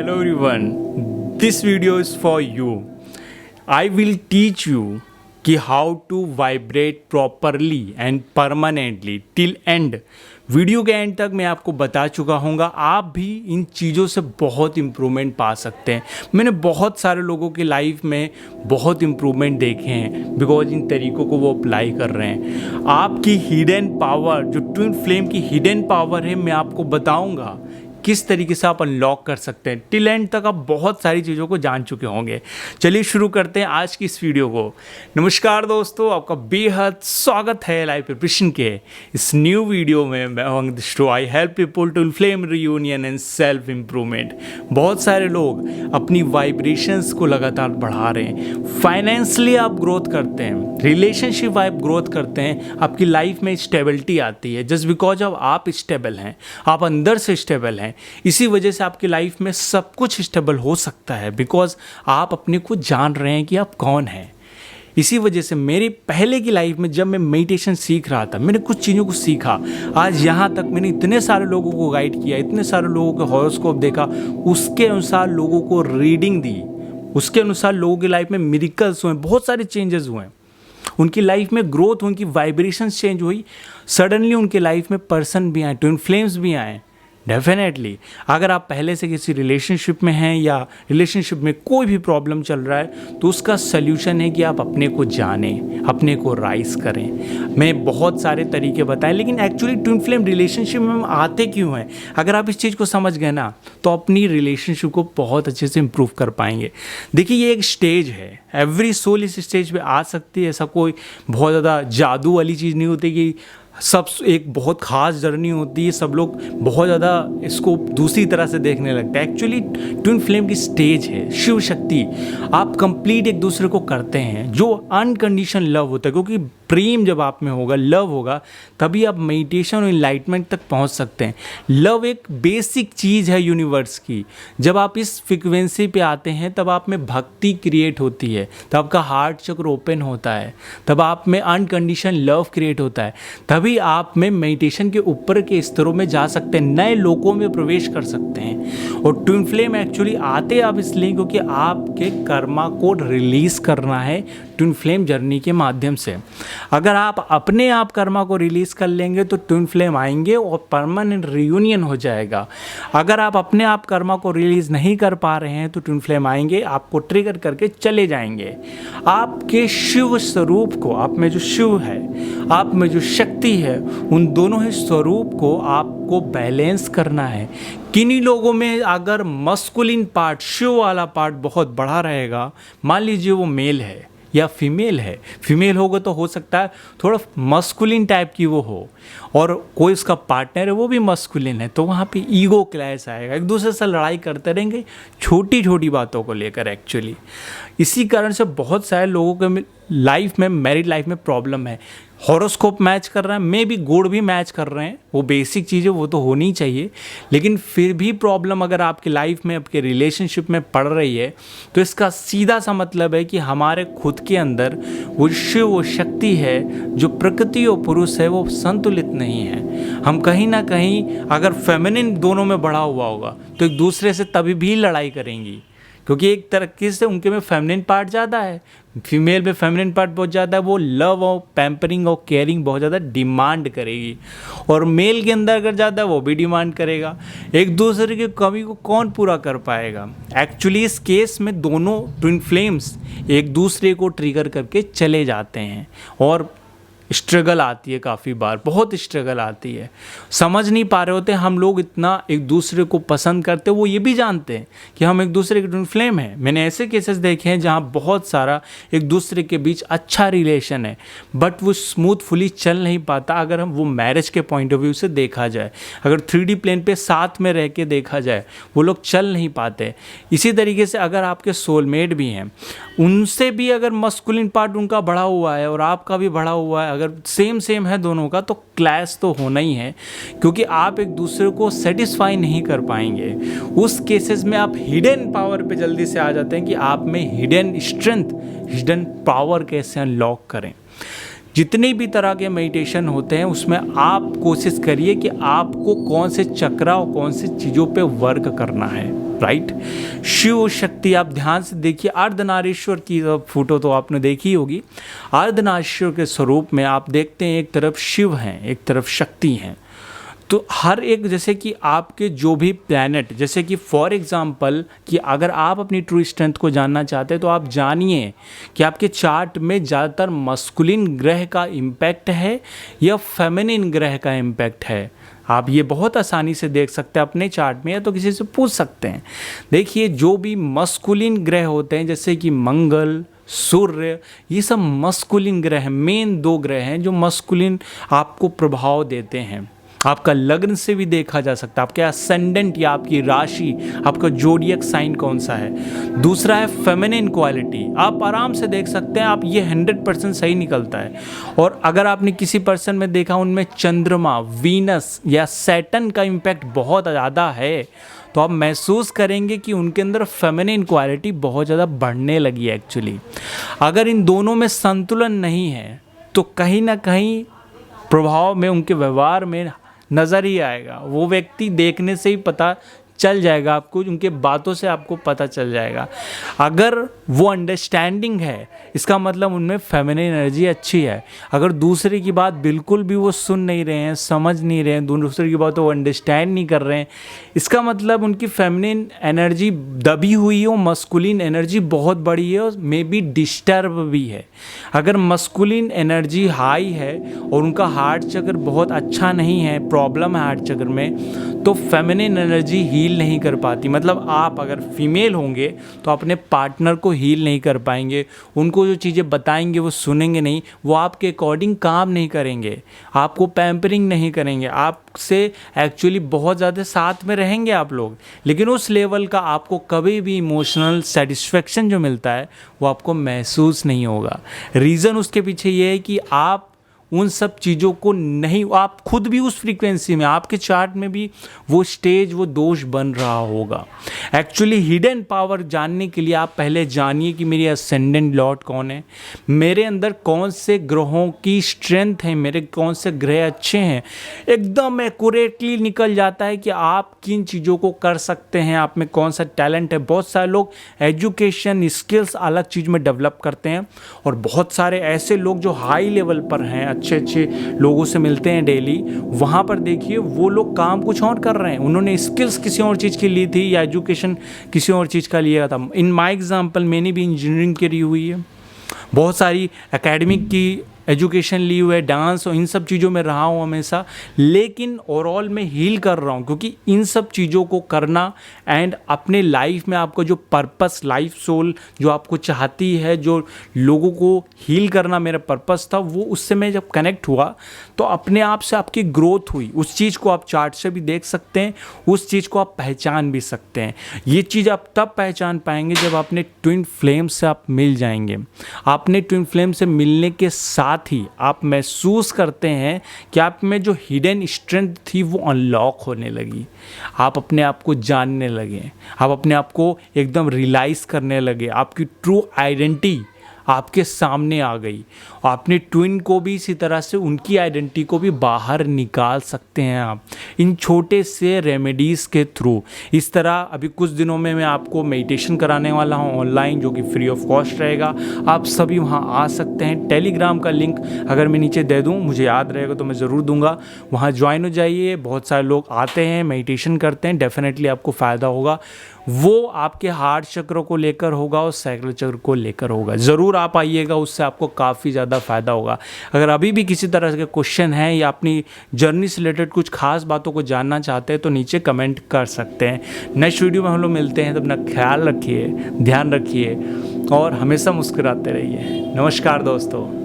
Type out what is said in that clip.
Hello everyone, this video is for you. I will teach you कि how to vibrate properly and permanently till end. Video के and तक मैं आपको बता चुका हूँगा, आप भी इन चीज़ों से बहुत इम्प्रूवमेंट पा सकते हैं। मैंने बहुत सारे लोगों की लाइफ में बहुत इम्प्रूवमेंट देखे हैं बिकॉज इन तरीक़ों को वो अप्लाई कर रहे हैं। आपकी हिडन पावर, जो ट्विन फ्लेम की हिडन पावर है, मैं आपको बताऊँगा किस तरीके से आप अनलॉक कर सकते हैं। टिल एंड तक आप बहुत सारी चीज़ों को जान चुके होंगे। चलिए शुरू करते हैं आज की इस वीडियो को। नमस्कार दोस्तों, आपका बेहद स्वागत है लाइफ प्रिपरेशन के इस न्यू वीडियो में। मैं I help people to flame reunion and self improvement. बहुत सारे लोग अपनी वाइब्रेशंस को लगातार बढ़ा रहे हैं। फाइनेंशियली आप ग्रोथ करते हैं, रिलेशनशिप आप ग्रोथ करते हैं, आपकी लाइफ में स्टेबिलिटी आती है जस्ट बिकॉज ऑफ आप स्टेबल हैं, आप अंदर से स्टेबल हैं। इसी वजह से आपकी लाइफ में सब कुछ स्टेबल हो सकता है बिकॉज आप अपने को जान रहे हैं कि आप कौन हैं। इसी वजह से मेरी पहले की लाइफ में जब मैं मेडिटेशन सीख रहा था, मैंने कुछ चीज़ों को सीखा। आज यहाँ तक मैंने इतने सारे लोगों को गाइड किया, इतने सारे लोगों के हॉरोस्कोप देखा, उसके अनुसार लोगों को रीडिंग दी, उसके अनुसार लोगों की लाइफ में मिरेकल्स हुए, बहुत सारे चेंजेस हुए, उनकी लाइफ में ग्रोथ, उनकी वाइब्रेशंस चेंज हुई। सडनली उनके लाइफ में पर्सन भी आए, ट्विन फ्लेम्स भी आए। डेफिनेटली अगर आप पहले से किसी रिलेशनशिप में हैं या रिलेशनशिप में कोई भी प्रॉब्लम चल रहा है तो उसका सल्यूशन है कि आप अपने को जानें, अपने को राइज करें। मैं बहुत सारे तरीके बताए, लेकिन एक्चुअली ट्विन फ्लेम रिलेशनशिप में हम आते क्यों हैं? अगर आप इस चीज़ को समझ गए ना तो अपनी रिलेशनशिप को बहुत अच्छे से इम्प्रूव कर पाएंगे। देखिए, ये एक स्टेज है, एवरी सोल इस स्टेज पे आ सकती है। ऐसा कोई बहुत ज़्यादा जादू वाली चीज़ नहीं होती कि सब एक बहुत ख़ास जर्नी होती है, सब लोग बहुत ज़्यादा इसको दूसरी तरह से देखने लगते हैं। एक्चुअली ट्विन फ्लेम की स्टेज है, शिव शक्ति। आप कंप्लीट एक दूसरे को करते हैं, जो अनकंडीशन लव होता है, क्योंकि प्रेम जब आप में होगा, लव होगा, तभी आप मेडिटेशन और इनलाइटमेंट तक पहुंच सकते हैं। लव एक बेसिक चीज़ है यूनिवर्स की। जब आप इस फ्रिक्वेंसी पे आते हैं तब आप में भक्ति क्रिएट होती है, तब आपका हार्ट चक्र ओपन होता है, तब आप में अनकंडीशन लव क्रिएट होता है, तभी आप में मेडिटेशन के ऊपर के स्तरों में जा सकते हैं, नए लोकों में प्रवेश कर सकते हैं। और ट्विन फ्लेम एक्चुअली आते आप इसलिए क्योंकि आपके कर्मा को रिलीज़ करना है ट्विन फ्लेम जर्नी के माध्यम से। अगर आप अपने आप कर्मा को रिलीज़ कर लेंगे तो ट्विन फ्लेम आएंगे और परमानेंट रियूनियन हो जाएगा। अगर आप अपने आप कर्मा को रिलीज़ नहीं कर पा रहे हैं तो ट्विन फ्लेम आएंगे, आपको ट्रिगर करके चले जाएंगे। आपके शिव स्वरूप को, आप में जो शिव है, आप में जो शक्ति है, उन दोनों ही स्वरूप को आपको बैलेंस करना है। किन्हीं लोगों में अगर मस्कुलिन पार्ट, शिव वाला पार्ट बहुत बड़ा रहेगा, मान लीजिए वो मेल है या फीमेल है, फीमेल होगा तो हो सकता है थोड़ा मस्कुलिन टाइप की वो हो, और कोई उसका पार्टनर है वो भी मस्कुलिन है, तो वहाँ पे ईगो क्लैश आएगा, एक दूसरे से लड़ाई करते रहेंगे छोटी छोटी बातों को लेकर। एक्चुअली इसी कारण से बहुत सारे लोगों के लाइफ में, मैरिड लाइफ में प्रॉब्लम है। हॉरोस्कोप मैच कर रहा है, मे भी गुण भी मैच कर रहे हैं, वो बेसिक चीज़ें वो तो होनी चाहिए, लेकिन फिर भी प्रॉब्लम अगर आपकी लाइफ में, आपके रिलेशनशिप में पड़ रही है तो इसका सीधा सा मतलब है कि हमारे खुद के अंदर वो शिव, वो शक्ति है, जो प्रकृति और पुरुष है, वो संतुलित नहीं है। हम कहीं ना कहीं अगर फेमिनिन दोनों में बढ़ा हुआ होगा तो एक दूसरे से तभी भी लड़ाई करेंगी, क्योंकि एक तरीके से उनके में फेमिनिन पार्ट ज़्यादा है, फीमेल में फेमिनिन पार्ट बहुत ज़्यादा है। वो लव और पैम्परिंग और केयरिंग बहुत ज़्यादा डिमांड करेगी, और मेल के अंदर अगर ज़्यादा है वो भी डिमांड करेगा। एक दूसरे की कमी को कौन पूरा कर पाएगा? एक्चुअली इस केस में दोनों ट्विन फ्लेम्स एक दूसरे को ट्रिगर करके चले जाते हैं, और स्ट्रगल आती है, काफ़ी बार बहुत स्ट्रगल आती है। समझ नहीं पा रहे होते हम लोग इतना एक दूसरे को पसंद करते, वो ये भी जानते हैं कि हम एक दूसरे के ट्विन फ्लेम हैं। मैंने ऐसे केसेस देखे हैं जहाँ बहुत सारा एक दूसरे के बीच अच्छा रिलेशन है, बट वो स्मूथफुली चल नहीं पाता। अगर हम वो मैरिज के पॉइंट ऑफ व्यू से देखा जाए, अगर 3D प्लेन पे साथ में रह के देखा जाए, वो लोग चल नहीं पाते। इसी तरीके से अगर आपके सोलमेट भी हैं, उनसे भी अगर मस्कुलिन पार्ट उनका बढ़ा हुआ है और आपका भी बढ़ा हुआ है, अगर सेम है दोनों का, तो क्लैश तो होना ही है, क्योंकि आप एक दूसरे को सेटिस्फाई नहीं कर पाएंगे। उस केसेस में आप हिडन पावर पे जल्दी से आ जाते हैं कि आप में हिडन स्ट्रेंथ, हिडन पावर कैसे अनलॉक करें। जितने भी तरह के मेडिटेशन होते हैं उसमें आप कोशिश करिए कि आपको कौन से चक्रा और कौन सी चीज़ों पे वर्क करना है। राइट। शिव शक्ति आप ध्यान से देखिए, अर्धनारीश्वर की फोटो तो आपने देखी होगी। अर्धनारीश्वर के स्वरूप में आप देखते हैं एक तरफ शिव हैं, एक तरफ शक्ति हैं। तो हर एक, जैसे कि आपके जो भी प्लैनेट, जैसे कि फॉर एग्जांपल कि अगर आप अपनी ट्रू स्ट्रेंथ को जानना चाहते हैं तो आप जानिए कि आपके चार्ट में ज़्यादातर मस्कुलिन ग्रह का इम्पैक्ट है या फेमिनिन ग्रह का इम्पैक्ट है। आप ये बहुत आसानी से देख सकते हैं अपने चार्ट में, या तो किसी से पूछ सकते हैं। देखिए जो भी मस्कुलिन ग्रह होते हैं जैसे कि मंगल, सूर्य, ये सब मस्कुलिन ग्रह हैं। मेन 2 ग्रह हैं जो मस्कुलिन आपको प्रभाव देते हैं। आपका लग्न से भी देखा जा सकता है, आपके असेंडेंट या आपकी राशि, आपका जोडियक साइन कौन सा है। दूसरा है फेमिनिन क्वालिटी, आप आराम से देख सकते हैं, आप ये 100% सही निकलता है। और अगर आपने किसी पर्सन में देखा उनमें चंद्रमा, वीनस या सैटर्न का इम्पैक्ट बहुत ज़्यादा है, तो आप महसूस करेंगे कि उनके अंदर फेमिनिन क्वालिटी बहुत ज़्यादा बढ़ने लगी है एक्चुअली। अगर इन दोनों में संतुलन नहीं है तो कहीं ना कहीं प्रभाव में, उनके व्यवहार में नज़र ही आएगा। वो व्यक्ति देखने से ही पता चल जाएगा आपको, उनके बातों से आपको पता चल जाएगा। अगर वो अंडरस्टैंडिंग है इसका मतलब उनमें फेमिनिन एनर्जी अच्छी है। अगर दूसरे की बात बिल्कुल भी वो सुन नहीं रहे हैं, समझ नहीं रहे हैं, दूसरे की बात वो अंडरस्टैंड नहीं कर रहे हैं, इसका मतलब उनकी फेमिनिन एनर्जी दबी हुई है, मस्कुलिन एनर्जी बहुत बड़ी है और मे बी डिस्टर्ब भी है। अगर मस्कुलिन एनर्जी हाई है और उनका हार्ट चक्र बहुत अच्छा नहीं है, प्रॉब्लम है हार्ट चक्र में, तो फेमिनिन एनर्जी हील नहीं कर पाती। मतलब आप अगर फीमेल होंगे तो अपने पार्टनर को हील नहीं कर पाएंगे, उनको जो चीज़ें बताएंगे वो सुनेंगे नहीं, वो आपके अकॉर्डिंग काम नहीं करेंगे, आपको पैम्परिंग नहीं करेंगे, आपसे एक्चुअली बहुत ज़्यादा साथ में रहेंगे आप लोग, लेकिन उस लेवल का आपको कभी भी इमोशनल सेटिस्फेक्शन जो मिलता है वो आपको महसूस नहीं होगा। रीज़न उसके पीछे ये है कि आप उन सब चीज़ों को नहीं, आप खुद भी उस फ्रीक्वेंसी में, आपके चार्ट में भी वो स्टेज, वो दोष बन रहा होगा। एक्चुअली हिडन पावर जानने के लिए आप पहले जानिए कि मेरी असेंडेंट लॉर्ड कौन है, मेरे अंदर कौन से ग्रहों की स्ट्रेंथ है, मेरे कौन से ग्रह अच्छे हैं। एकदम एक्यूरेटली निकल जाता है कि आप किन चीज़ों को कर सकते हैं, आप में कौन सा टैलेंट है। बहुत सारे लोग एजुकेशन स्किल्स अलग चीज़ में डेवलप करते हैं और बहुत सारे ऐसे लोग जो हाई लेवल पर हैं, अच्छे अच्छे लोगों से मिलते हैं डेली, वहाँ पर देखिए वो लोग काम कुछ और कर रहे हैं, उन्होंने स्किल्स किसी और चीज़ की ली थी या एजुकेशन किसी और चीज़ का लिया था। इन माई एग्जाम्पल मैंने भी इंजीनियरिंग करी हुई है, बहुत सारी एकेडमिक की एजुकेशन ली हुई है, डांस और इन सब चीज़ों में रहा हूँ हमेशा, लेकिन ओवरऑल मैं हील कर रहा हूँ क्योंकि इन सब चीज़ों को करना एंड अपने लाइफ में आपका जो पर्पस, लाइफ सोल जो आपको चाहती है, जो लोगों को हील करना मेरा पर्पस था, वो उससे मैं जब कनेक्ट हुआ तो अपने आप से आपकी ग्रोथ हुई। उस चीज़ को आप चार्ट से भी देख सकते हैं, उस चीज़ को आप पहचान भी सकते हैं। ये चीज़ आप तब पहचान पाएंगे जब अपने ट्विन फ्लेम से आप मिल जाएंगे। अपने ट्विन फ्लेम से मिलने के साथ ही आप महसूस करते हैं कि आप में जो हिडन स्ट्रेंथ थी वो अनलॉक होने लगी, आप अपने आप को जानने लगे, आप अपने आप को एकदम रियलाइज़ करने लगे, आपकी ट्रू आइडेंटिटी आपके सामने आ गई। अपने ट्विन को भी इसी तरह से उनकी आइडेंटिटी को भी बाहर निकाल सकते हैं आप इन छोटे से रेमेडीज़ के थ्रू। इस तरह अभी कुछ दिनों में मैं आपको मेडिटेशन कराने वाला हूँ ऑनलाइन, जो कि फ्री ऑफ कॉस्ट रहेगा। आप सभी वहाँ आ सकते हैं। टेलीग्राम का लिंक अगर मैं नीचे दे दूँ, मुझे याद रहेगा तो मैं ज़रूर दूंगा, वहाँ ज्वाइन हो जाइए। बहुत सारे लोग आते हैं, मेडिटेशन करते हैं, डेफिनेटली आपको फ़ायदा होगा। वो आपके हार्ट चक्र को लेकर होगा और सैक्रल चक्र को लेकर होगा। ज़रूर आप आइएगा, उससे आपको काफ़ी ज़्यादा फ़ायदा होगा। अगर अभी भी किसी तरह के क्वेश्चन हैं या अपनी जर्नी से रिलेटेड कुछ खास बातों को जानना चाहते हैं तो नीचे कमेंट कर सकते हैं। नेक्स्ट वीडियो में हम लोग मिलते हैं, तब अपना ख्याल रखिए, ध्यान रखिए और हमेशा मुस्कुराते रहिए। नमस्कार दोस्तों।